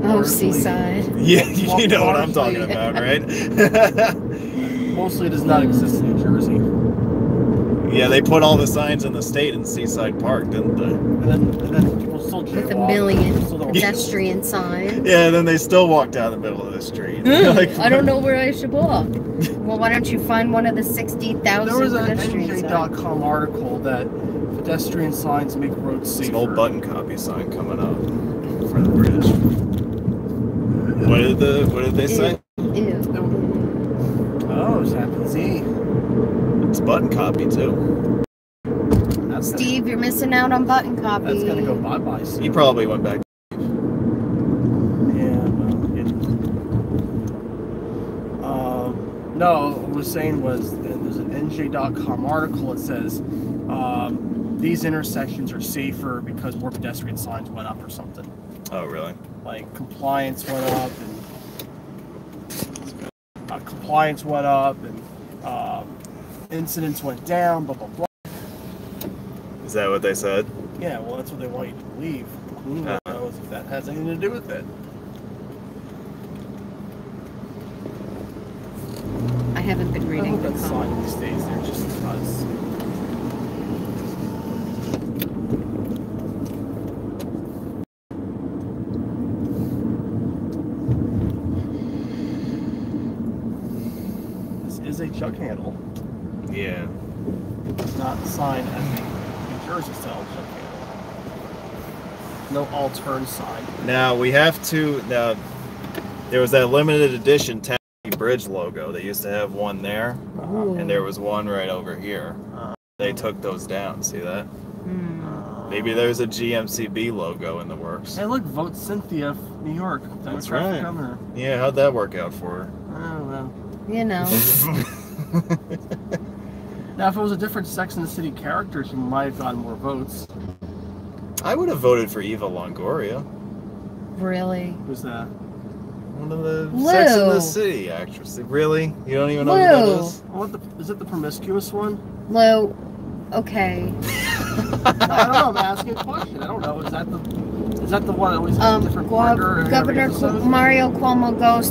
largely- Seaside. Yeah, you know what I'm talking about, right? Mostly does not exist in New Jersey. Yeah, they put all the signs in the state in Seaside Park, didn't they? And then people still With a jaywalk. million People still don't- pedestrian signs. Yeah, and then they still walk down the middle of the street. I don't know where I should walk. Well, why don't you find one of the 60,000 There was an pedestrian signs? NJ.com article that pedestrian signs make roads There's safer. an old button copy sign coming up for the bridge. What did they say? Ew. Oh, it's happened Z. It's button copy too. That's Steve, you're missing out on button copy. That's gonna go bye-bye soon. He probably went back. Yeah, well, no, what I was saying was that there's an NJ.com article that says these intersections are safer because more pedestrian signs went up or something. Oh, really? Like compliance went up and incidents went down, blah, blah, blah. Is that what they said? Yeah, well, that's what they want you to believe. Who knows if that has anything to do with it? I haven't been I reading hope the that sign comments. stays there just because. is a jug handle. Yeah. It's not signed as a New Jersey style jug handle. No all-turn sign. Now we have to. Now there was that limited edition Taffy Bridge logo. They used to have one there, and there was one right over here. They took those down. See that? Maybe there's a GMCB logo in the works. Hey, look, vote Cynthia, New York. That's Democrat for right. Governor. Yeah, how'd that work out for her? Oh, well. You know. Now, if it was a different Sex and the City character, she might have gotten more votes. I would have voted for Eva Longoria. Really? Who's that? One of the Lou. Sex and the City actresses. Really? You don't even know who that is? Is it the promiscuous one? Lou, okay. I don't know. I'm asking a question. I don't know. Is that the one that always has a different partner? in every Governor episode? Mario Cuomo goes